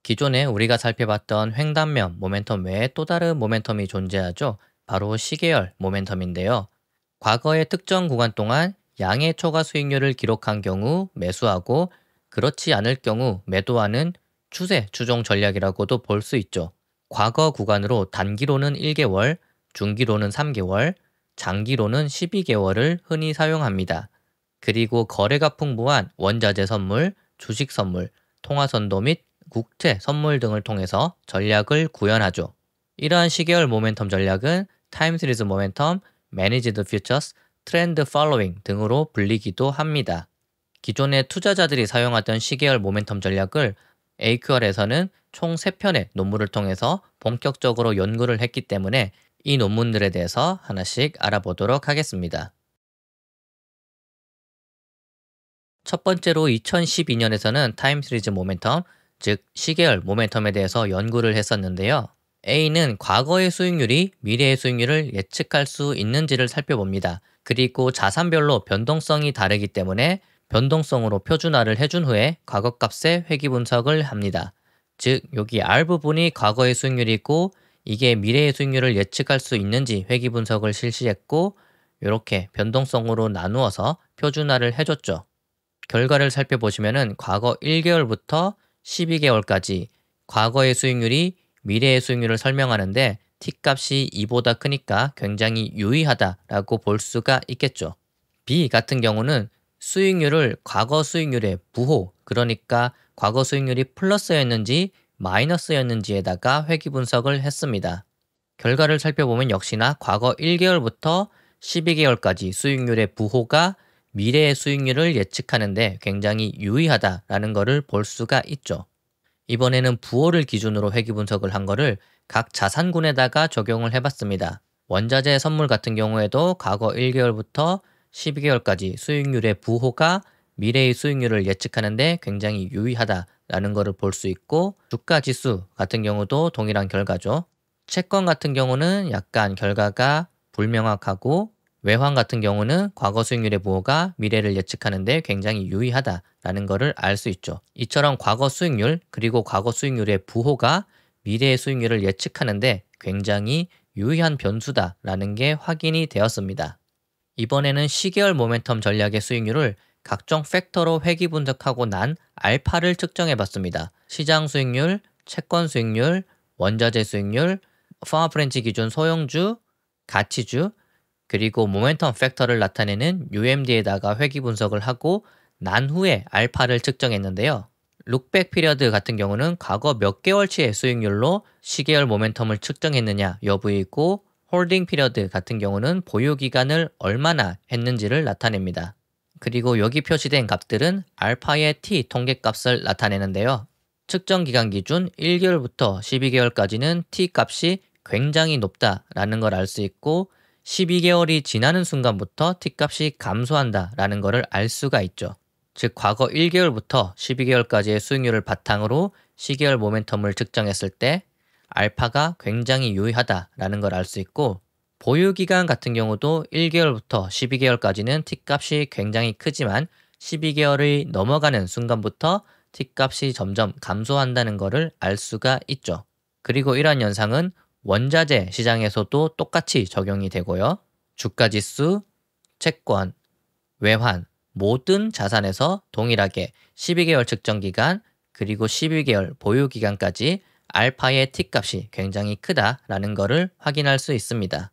기존에 우리가 살펴봤던 횡단면 모멘텀 외에 또 다른 모멘텀이 존재하죠. 바로 시계열 모멘텀인데요. 과거의 특정 구간 동안 양의 초과 수익률을 기록한 경우 매수하고 그렇지 않을 경우 매도하는 추세 추종 전략이라고도 볼 수 있죠. 과거 구간으로 단기로는 1개월, 중기로는 3개월, 장기로는 12개월을 흔히 사용합니다. 그리고 거래가 풍부한 원자재 선물, 주식 선물, 통화선도 및 국채 선물 등을 통해서 전략을 구현하죠. 이러한 시계열 모멘텀 전략은 타임 시리즈 모멘텀, 매니지드 퓨처스, 트렌드 팔로잉 등으로 불리기도 합니다. 기존의 투자자들이 사용하던 시계열 모멘텀 전략을 AQR에서는 총 3편의 논문을 통해서 본격적으로 연구를 했기 때문에 이 논문들에 대해서 하나씩 알아보도록 하겠습니다. 첫 번째로 2012년에서는 타임 시리즈 모멘텀, 즉 시계열 모멘텀에 대해서 연구를 했었는데요. A는 과거의 수익률이 미래의 수익률을 예측할 수 있는지를 살펴봅니다. 그리고 자산별로 변동성이 다르기 때문에 변동성으로 표준화를 해준 후에 과거값의 회귀 분석을 합니다. 즉 여기 R 부분이 과거의 수익률이고 이게 미래의 수익률을 예측할 수 있는지 회귀 분석을 실시했고 이렇게 변동성으로 나누어서 표준화를 해줬죠. 결과를 살펴보시면은 과거 1개월부터 12개월까지 과거의 수익률이 미래의 수익률을 설명하는데 T값이 2보다 크니까 굉장히 유의하다라고 볼 수가 있겠죠. B 같은 경우는 수익률을 과거 수익률의 부호, 그러니까 과거 수익률이 플러스였는지 마이너스였는지에다가 회귀 분석을 했습니다. 결과를 살펴보면 역시나 과거 1개월부터 12개월까지 수익률의 부호가 미래의 수익률을 예측하는데 굉장히 유의하다라는 것을 볼 수가 있죠. 이번에는 부호를 기준으로 회귀 분석을 한 거를 각 자산군에다가 적용을 해봤습니다. 원자재 선물 같은 경우에도 과거 1개월부터 12개월까지 수익률의 부호가 미래의 수익률을 예측하는데 굉장히 유의하다라는 것을 볼 수 있고 주가 지수 같은 경우도 동일한 결과죠. 채권 같은 경우는 약간 결과가 불명확하고 외환 같은 경우는 과거 수익률의 부호가 미래를 예측하는데 굉장히 유의하다라는 것을 알 수 있죠. 이처럼 과거 수익률 그리고 과거 수익률의 부호가 미래의 수익률을 예측하는데 굉장히 유의한 변수다라는 게 확인이 되었습니다. 이번에는 시계열 모멘텀 전략의 수익률을 각종 팩터로 회귀 분석하고 난 알파를 측정해 봤습니다. 시장 수익률, 채권 수익률, 원자재 수익률, 퍼마프렌치 기준 소형주, 가치주, 그리고 모멘텀 팩터를 나타내는 UMD에다가 회귀 분석을 하고 난 후에 알파를 측정했는데요. 룩백 피리어드 같은 경우는 과거 몇 개월치의 수익률로 시계열 모멘텀을 측정했느냐 여부이고 홀딩 피리어드 같은 경우는 보유 기간을 얼마나 했는지를 나타냅니다. 그리고 여기 표시된 값들은 알파의 T 통계값을 나타내는데요. 측정 기간 기준 1개월부터 12개월까지는 T 값이 굉장히 높다라는 걸 알 수 있고 12개월이 지나는 순간부터 T값이 감소한다라는 것을 알 수가 있죠. 즉 과거 1개월부터 12개월까지의 수익률을 바탕으로 시계열 모멘텀을 측정했을 때 알파가 굉장히 유의하다라는 걸 알 수 있고 보유기간 같은 경우도 1개월부터 12개월까지는 T값이 굉장히 크지만 12개월이 넘어가는 순간부터 T값이 점점 감소한다는 것을 알 수가 있죠. 그리고 이러한 현상은 원자재 시장에서도 똑같이 적용이 되고요. 주가지수, 채권, 외환, 모든 자산에서 동일하게 12개월 측정기간 그리고 12개월 보유기간까지 알파의 T값이 굉장히 크다라는 것을 확인할 수 있습니다.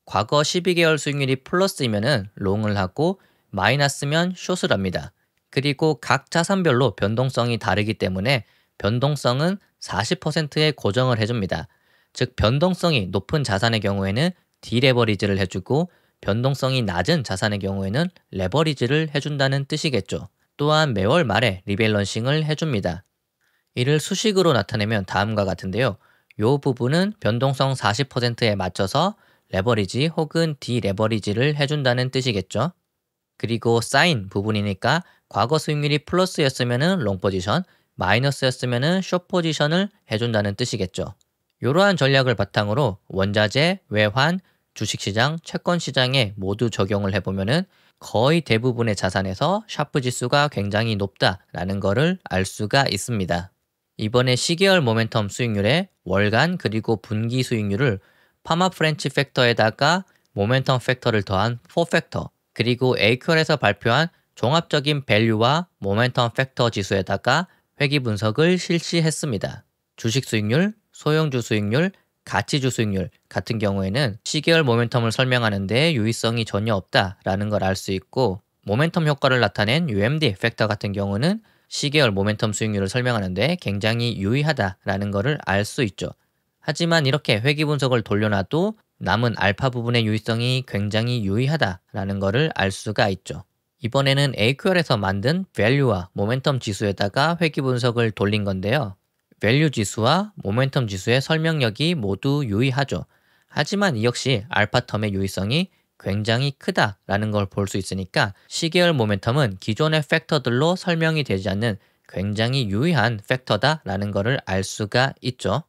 과거 12개월 수익률이 플러스이면 롱을 하고 마이너스면 숏을 합니다. 그리고 각 자산별로 변동성이 다르기 때문에 변동성은 40%의 고정을 해줍니다. 즉 변동성이 높은 자산의 경우에는 디레버리지를 해주고 변동성이 낮은 자산의 경우에는 레버리지를 해준다는 뜻이겠죠. 또한 매월 말에 리밸런싱을 해줍니다. 이를 수식으로 나타내면 다음과 같은데요. 이 부분은 변동성 40%에 맞춰서 레버리지 혹은 디레버리지를 해준다는 뜻이겠죠. 그리고 사인 부분이니까 과거 수익률이 플러스였으면 롱 포지션, 마이너스였으면 숏 포지션을 해준다는 뜻이겠죠. 이러한 전략을 바탕으로 원자재, 외환, 주식시장, 채권시장에 모두 적용을 해보면은 거의 대부분의 자산에서 샤프 지수가 굉장히 높다라는 것을 알 수가 있습니다. 이번에 시계열 모멘텀 수익률의 월간 그리고 분기 수익률을 파마 프렌치 팩터에다가 모멘텀 팩터를 더한 4팩터 그리고 에이큐얼에서 발표한 종합적인 밸류와 모멘텀 팩터 지수에다가 회귀 분석을 실시했습니다. 주식 수익률, 소형주 수익률, 가치주 수익률 같은 경우에는 시계열 모멘텀을 설명하는 데 유의성이 전혀 없다라는 걸 알 수 있고, 모멘텀 효과를 나타낸 UMD 팩터 같은 경우는 시계열 모멘텀 수익률을 설명하는 데 굉장히 유의하다라는 것을 알 수 있죠. 하지만 이렇게 회귀 분석을 돌려놔도 남은 알파 부분의 유의성이 굉장히 유의하다라는 것을 알 수가 있죠. 이번에는 AQR에서 만든 밸류와 모멘텀 지수에다가 회귀 분석을 돌린 건데요. 밸류 지수와 모멘텀 지수의 설명력이 모두 유의하죠. 하지만 이 역시 알파텀의 유의성이 굉장히 크다라는 걸 볼 수 있으니까 시계열 모멘텀은 기존의 팩터들로 설명이 되지 않는 굉장히 유의한 팩터다라는 것을 알 수가 있죠.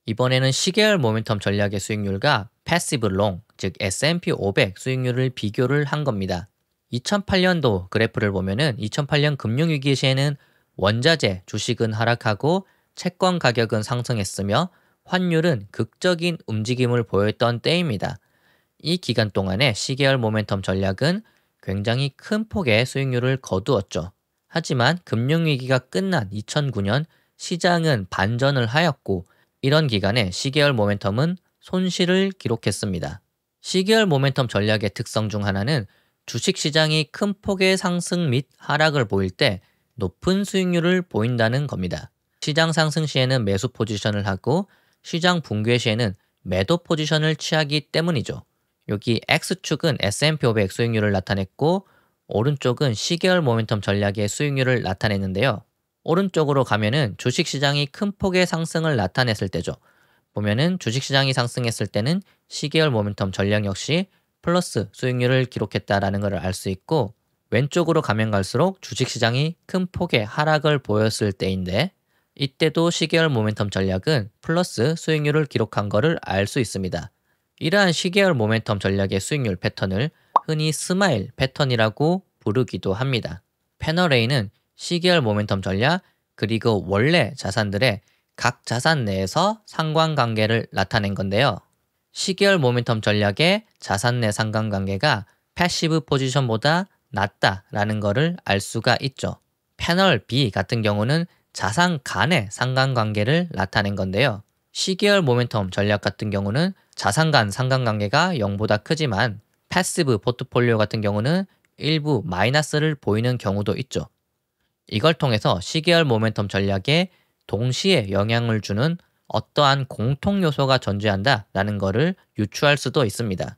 이번에는 시계열 모멘텀 전략의 수익률과 패시브 롱, 즉 S&P 500 수익률을 비교를 한 겁니다. 2008년도 그래프를 보면은 2008년 금융위기 시에는 원자재 주식은 하락하고 채권 가격은 상승했으며 환율은 극적인 움직임을 보였던 때입니다. 이 기간 동안에 시계열 모멘텀 전략은 굉장히 큰 폭의 수익률을 거두었죠. 하지만 금융위기가 끝난 2009년 시장은 반전을 하였고, 이런 기간에 시계열 모멘텀은 손실을 기록했습니다. 시계열 모멘텀 전략의 특성 중 하나는 주식시장이 큰 폭의 상승 및 하락을 보일 때 높은 수익률을 보인다는 겁니다. 시장 상승 시에는 매수 포지션을 하고 시장 붕괴 시에는 매도 포지션을 취하기 때문이죠. 여기 X축은 S&P 500 수익률을 나타냈고 오른쪽은 시계열 모멘텀 전략의 수익률을 나타냈는데요. 오른쪽으로 가면은 주식시장이 큰 폭의 상승을 나타냈을 때죠. 보면은 주식시장이 상승했을 때는 시계열 모멘텀 전략 역시 플러스 수익률을 기록했다라는 것을 알 수 있고, 왼쪽으로 가면 갈수록 주식시장이 큰 폭의 하락을 보였을 때인데 이때도 시계열 모멘텀 전략은 플러스 수익률을 기록한 것을 알 수 있습니다. 이러한 시계열 모멘텀 전략의 수익률 패턴을 흔히 스마일 패턴이라고 부르기도 합니다. 패널 A는 시계열 모멘텀 전략 그리고 원래 자산들의 각 자산 내에서 상관관계를 나타낸 건데요. 시계열 모멘텀 전략의 자산 내 상관관계가 패시브 포지션보다 낮다라는 것을 알 수가 있죠. 패널 B 같은 경우는 자산 간의 상관관계를 나타낸 건데요. 시계열 모멘텀 전략 같은 경우는 자산 간 상관관계가 0보다 크지만 패시브 포트폴리오 같은 경우는 일부 마이너스를 보이는 경우도 있죠. 이걸 통해서 시계열 모멘텀 전략에 동시에 영향을 주는 어떠한 공통 요소가 존재한다라는 것을 유추할 수도 있습니다.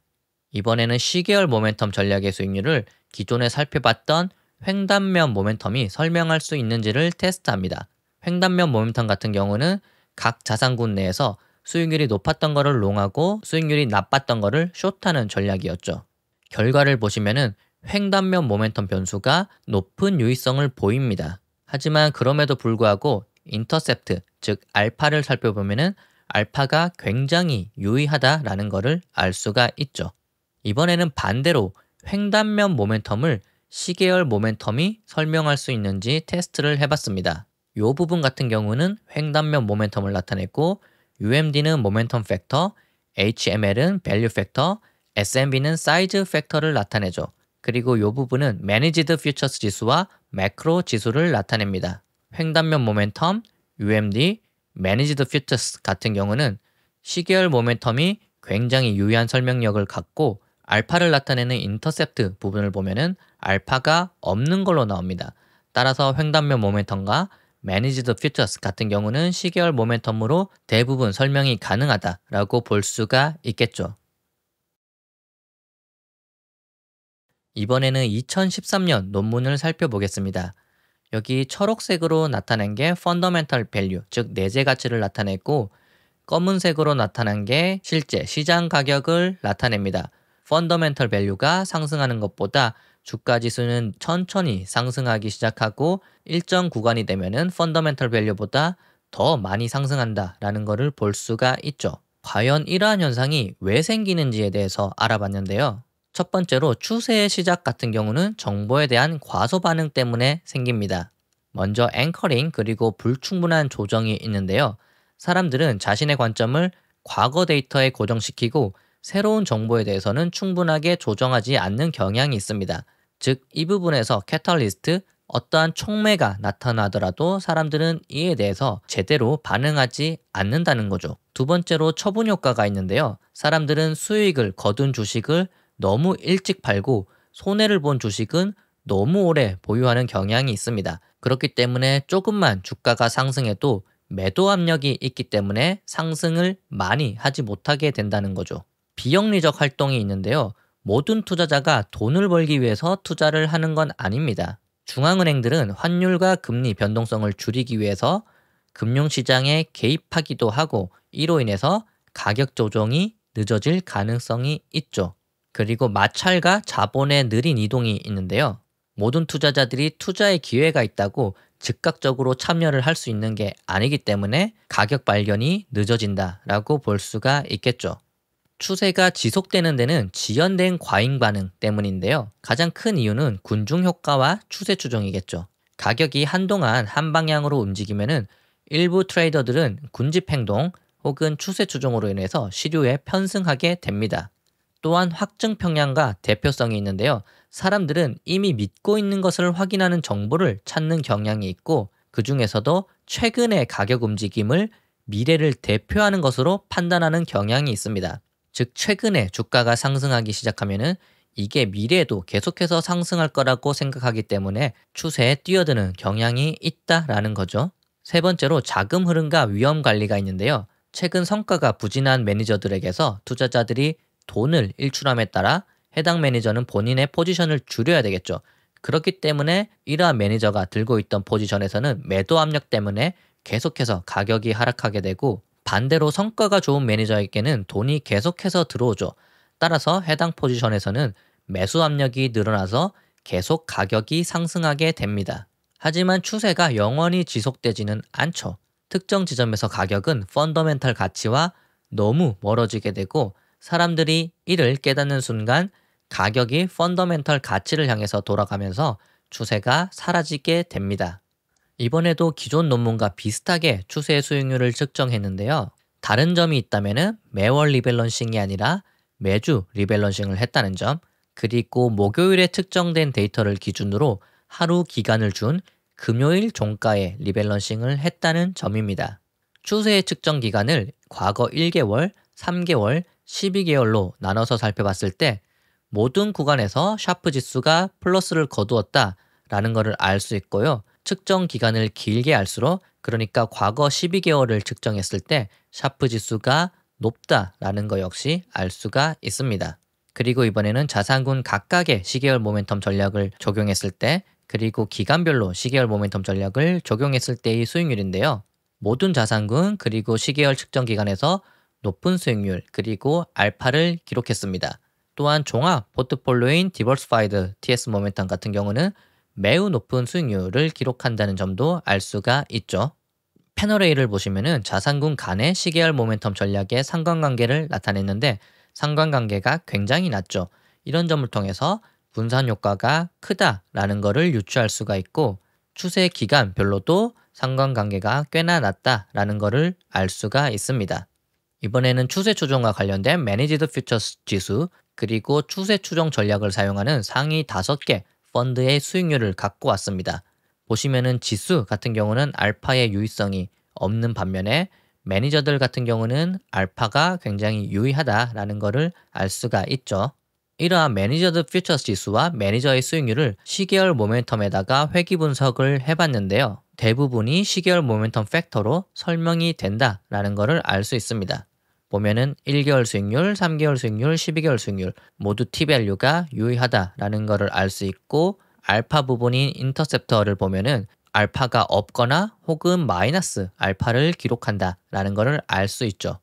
이번에는 시계열 모멘텀 전략의 수익률을 기존에 살펴봤던 횡단면 모멘텀이 설명할 수 있는지를 테스트합니다. 횡단면 모멘텀 같은 경우는 각 자산군 내에서 수익률이 높았던 거를 롱하고 수익률이 나빴던 거를 숏하는 전략이었죠. 결과를 보시면은 횡단면 모멘텀 변수가 높은 유의성을 보입니다. 하지만 그럼에도 불구하고 인터셉트, 즉 알파를 살펴보면은 알파가 굉장히 유의하다라는 것을 알 수가 있죠. 이번에는 반대로 횡단면 모멘텀을 시계열 모멘텀이 설명할 수 있는지 테스트를 해봤습니다. 이 부분 같은 경우는 횡단면 모멘텀을 나타냈고 UMD는 모멘텀 팩터, HML은 밸류 팩터, S&P는 사이즈 팩터를 나타내죠. 그리고 이 부분은 매니지드 퓨처스 지수와 매크로 지수를 나타냅니다. 횡단면 모멘텀, UMD, 매니지드 퓨처스 같은 경우는 시계열 모멘텀이 굉장히 유의한 설명력을 갖고 알파를 나타내는 인터셉트 부분을 보면은 알파가 없는 걸로 나옵니다. 따라서 횡단면 모멘텀과 매니지드 퓨처스 같은 경우는 시계열 모멘텀으로 대부분 설명이 가능하다라고 볼 수가 있겠죠. 이번에는 2013년 논문을 살펴보겠습니다. 여기 초록색으로 나타낸 게 펀더멘털 밸류, 즉 내재 가치를 나타냈고 검은색으로 나타난 게 실제 시장 가격을 나타냅니다. 펀더멘털 밸류가 상승하는 것보다 주가 지수는 천천히 상승하기 시작하고 일정 구간이 되면은 펀더멘털 밸류보다 더 많이 상승한다라는 것을 볼 수가 있죠. 과연 이러한 현상이 왜 생기는지에 대해서 알아봤는데요. 첫 번째로 추세의 시작 같은 경우는 정보에 대한 과소 반응 때문에 생깁니다. 먼저 앵커링 그리고 불충분한 조정이 있는데요. 사람들은 자신의 관점을 과거 데이터에 고정시키고 새로운 정보에 대해서는 충분하게 조정하지 않는 경향이 있습니다. 즉, 이 부분에서 캐탈리스트, 어떠한 촉매가 나타나더라도 사람들은 이에 대해서 제대로 반응하지 않는다는 거죠. 두 번째로 처분 효과가 있는데요. 사람들은 수익을 거둔 주식을 너무 일찍 팔고 손해를 본 주식은 너무 오래 보유하는 경향이 있습니다. 그렇기 때문에 조금만 주가가 상승해도 매도 압력이 있기 때문에 상승을 많이 하지 못하게 된다는 거죠. 비영리적 활동이 있는데요. 모든 투자자가 돈을 벌기 위해서 투자를 하는 건 아닙니다. 중앙은행들은 환율과 금리 변동성을 줄이기 위해서 금융시장에 개입하기도 하고 이로 인해서 가격 조정이 늦어질 가능성이 있죠. 그리고 마찰과 자본의 느린 이동이 있는데요. 모든 투자자들이 투자의 기회가 있다고 즉각적으로 참여를 할 수 있는 게 아니기 때문에 가격 발견이 늦어진다라고 볼 수가 있겠죠. 추세가 지속되는 데는 지연된 과잉 반응 때문인데요. 가장 큰 이유는 군중 효과와 추세 추종이겠죠. 가격이 한동안 한 방향으로 움직이면은 일부 트레이더들은 군집 행동 혹은 추세 추종으로 인해서 시류에 편승하게 됩니다. 또한 확증 평량과 대표성이 있는데요. 사람들은 이미 믿고 있는 것을 확인하는 정보를 찾는 경향이 있고 그 중에서도 최근의 가격 움직임을 미래를 대표하는 것으로 판단하는 경향이 있습니다. 즉 최근에 주가가 상승하기 시작하면은 이게 미래에도 계속해서 상승할 거라고 생각하기 때문에 추세에 뛰어드는 경향이 있다라는 거죠. 세 번째로 자금 흐름과 위험 관리가 있는데요. 최근 성과가 부진한 매니저들에게서 투자자들이 돈을 일출함에 따라 해당 매니저는 본인의 포지션을 줄여야 되겠죠. 그렇기 때문에 이러한 매니저가 들고 있던 포지션에서는 매도 압력 때문에 계속해서 가격이 하락하게 되고 반대로 성과가 좋은 매니저에게는 돈이 계속해서 들어오죠. 따라서 해당 포지션에서는 매수 압력이 늘어나서 계속 가격이 상승하게 됩니다. 하지만 추세가 영원히 지속되지는 않죠. 특정 지점에서 가격은 펀더멘탈 가치와 너무 멀어지게 되고 사람들이 이를 깨닫는 순간 가격이 펀더멘털 가치를 향해서 돌아가면서 추세가 사라지게 됩니다. 이번에도 기존 논문과 비슷하게 추세 수익률을 측정했는데요. 다른 점이 있다면 매월 리밸런싱이 아니라 매주 리밸런싱을 했다는 점, 그리고 목요일에 측정된 데이터를 기준으로 하루 기간을 준 금요일 종가에 리밸런싱을 했다는 점입니다. 추세의 측정 기간을 과거 1개월, 3개월, 12개월로 나눠서 살펴봤을 때 모든 구간에서 샤프 지수가 플러스를 거두었다라는 것을 알 수 있고요. 측정 기간을 길게 할수록 그러니까 과거 12개월을 측정했을 때 샤프 지수가 높다라는 것 역시 알 수가 있습니다. 그리고 이번에는 자산군 각각의 시계열 모멘텀 전략을 적용했을 때 그리고 기간별로 시계열 모멘텀 전략을 적용했을 때의 수익률인데요. 모든 자산군 그리고 시계열 측정 기간에서 높은 수익률 그리고 알파를 기록했습니다. 또한 종합 포트폴리오인 디버시파이드 TS 모멘텀 같은 경우는 매우 높은 수익률을 기록한다는 점도 알 수가 있죠. 패널 A를 보시면은 자산군 간의 시계열 모멘텀 전략의 상관관계를 나타냈는데 상관관계가 굉장히 낮죠. 이런 점을 통해서 분산 효과가 크다라는 것을 유추할 수가 있고 추세 기간별로도 상관관계가 꽤나 낮다라는 것을 알 수가 있습니다. 이번에는 추세 추종과 관련된 매니지드 퓨처스 지수 그리고 추세 추종 전략을 사용하는 상위 5개 펀드의 수익률을 갖고 왔습니다. 보시면은 지수 같은 경우는 알파의 유의성이 없는 반면에 매니저들 같은 경우는 알파가 굉장히 유의하다라는 것을 알 수가 있죠. 이러한 매니저드 퓨처스 지수와 매니저의 수익률을 시계열 모멘텀에다가 회귀 분석을 해봤는데요. 대부분이 시계열 모멘텀 팩터로 설명이 된다라는 것을 알 수 있습니다. 보면은 1개월 수익률, 3개월 수익률, 12개월 수익률 모두 T밸류가 유의하다라는 것을 알 수 있고 알파 부분인 인터셉터를 보면은 알파가 없거나 혹은 마이너스 알파를 기록한다라는 것을 알 수 있죠.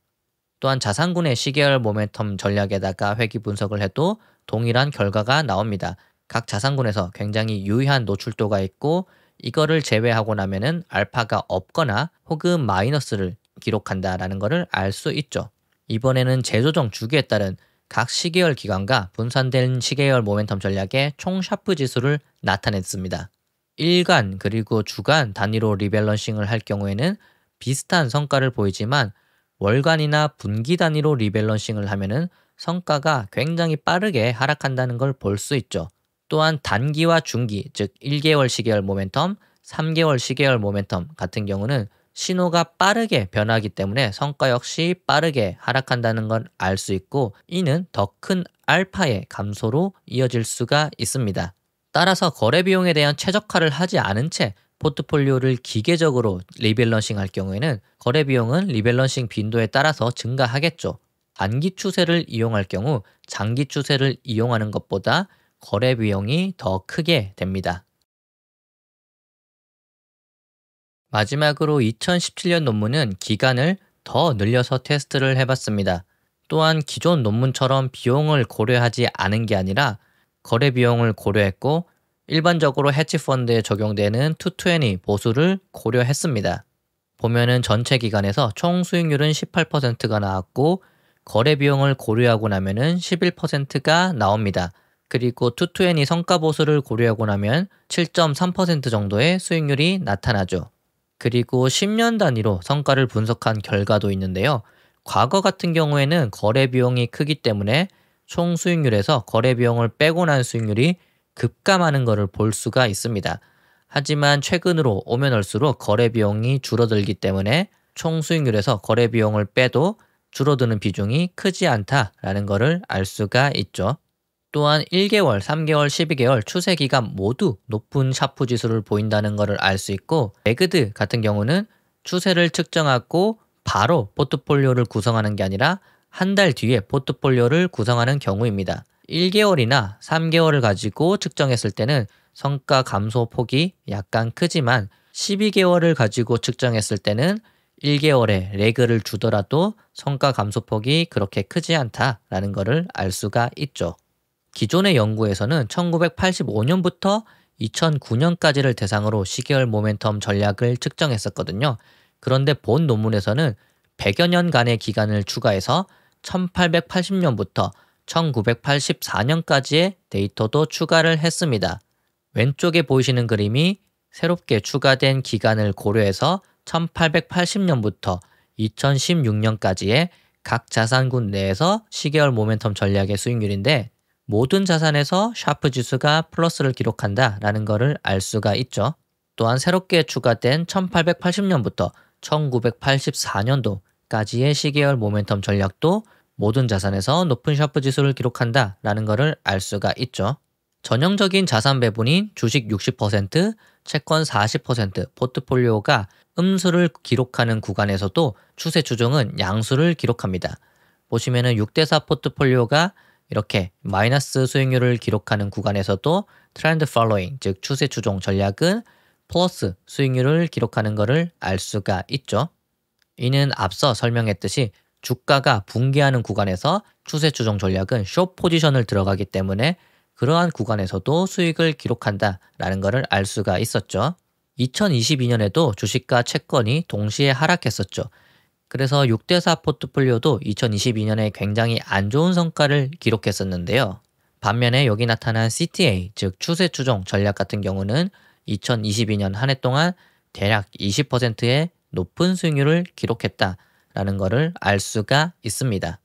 또한 자산군의 시계열 모멘텀 전략에다가 회귀 분석을 해도 동일한 결과가 나옵니다. 각 자산군에서 굉장히 유의한 노출도가 있고 이거를 제외하고 나면은 알파가 없거나 혹은 마이너스를 기록한다라는 것을 알 수 있죠. 이번에는 재조정 주기에 따른 각 시계열 기간과 분산된 시계열 모멘텀 전략의 총 샤프 지수를 나타냈습니다. 일간 그리고 주간 단위로 리밸런싱을 할 경우에는 비슷한 성과를 보이지만 월간이나 분기 단위로 리밸런싱을 하면은 성과가 굉장히 빠르게 하락한다는 걸 볼 수 있죠. 또한 단기와 중기, 즉 1개월 시계열 모멘텀, 3개월 시계열 모멘텀 같은 경우는 신호가 빠르게 변하기 때문에 성과 역시 빠르게 하락한다는 걸 알 수 있고, 이는 더 큰 알파의 감소로 이어질 수가 있습니다. 따라서 거래 비용에 대한 최적화를 하지 않은 채 포트폴리오를 기계적으로 리밸런싱 할 경우에는 거래 비용은 리밸런싱 빈도에 따라서 증가하겠죠. 단기 추세를 이용할 경우 장기 추세를 이용하는 것보다 거래 비용이 더 크게 됩니다. 마지막으로 2017년 논문은 기간을 더 늘려서 테스트를 해봤습니다. 또한 기존 논문처럼 비용을 고려하지 않은 게 아니라 거래 비용을 고려했고, 일반적으로 헤지펀드에 적용되는 220 보수를 고려했습니다. 보면은 전체 기간에서 총 수익률은 18%가 나왔고, 거래 비용을 고려하고 나면은 11%가 나옵니다. 그리고 220 성과 보수를 고려하고 나면 7.3% 정도의 수익률이 나타나죠. 그리고 10년 단위로 성과를 분석한 결과도 있는데요. 과거 같은 경우에는 거래 비용이 크기 때문에 총 수익률에서 거래 비용을 빼고 난 수익률이 급감하는 것을 볼 수가 있습니다. 하지만 최근으로 오면 올수록 거래 비용이 줄어들기 때문에 총 수익률에서 거래 비용을 빼도 줄어드는 비중이 크지 않다라는 것을 알 수가 있죠. 또한 1개월, 3개월, 12개월 추세 기간 모두 높은 샤프 지수를 보인다는 것을 알 수 있고, 레그드 같은 경우는 추세를 측정하고 바로 포트폴리오를 구성하는 게 아니라 한 달 뒤에 포트폴리오를 구성하는 경우입니다. 1개월이나 3개월을 가지고 측정했을 때는 성과 감소 폭이 약간 크지만 12개월을 가지고 측정했을 때는 1개월에 레그를 주더라도 성과 감소 폭이 그렇게 크지 않다라는 것을 알 수가 있죠. 기존의 연구에서는 1985년부터 2009년까지를 대상으로 시계열 모멘텀 전략을 측정했었거든요. 그런데 본 논문에서는 100여 년간의 기간을 추가해서 1880년부터 1984년까지의 데이터도 추가를 했습니다. 왼쪽에 보이시는 그림이 새롭게 추가된 기간을 고려해서 1880년부터 2016년까지의 각 자산군 내에서 시계열 모멘텀 전략의 수익률인데, 모든 자산에서 샤프 지수가 플러스를 기록한다라는 것을 알 수가 있죠. 또한 새롭게 추가된 1880년부터 1984년도까지의 시계열 모멘텀 전략도 모든 자산에서 높은 샤프 지수를 기록한다라는 것을 알 수가 있죠. 전형적인 자산 배분인 주식 60%, 채권 40% 포트폴리오가 음수를 기록하는 구간에서도 추세 추종은 양수를 기록합니다. 보시면은 6대4 포트폴리오가 이렇게 마이너스 수익률을 기록하는 구간에서도 트렌드 팔로잉, 즉 추세 추종 전략은 플러스 수익률을 기록하는 것을 알 수가 있죠. 이는 앞서 설명했듯이 주가가 붕괴하는 구간에서 추세 추종 전략은 숏 포지션을 들어가기 때문에 그러한 구간에서도 수익을 기록한다라는 것을 알 수가 있었죠. 2022년에도 주식과 채권이 동시에 하락했었죠. 그래서 6대4 포트폴리오도 2022년에 굉장히 안 좋은 성과를 기록했었는데요. 반면에 여기 나타난 CTA, 즉 추세 추종 전략 같은 경우는 2022년 한 해 동안 대략 20%의 높은 수익률을 기록했다라는 것을 알 수가 있습니다.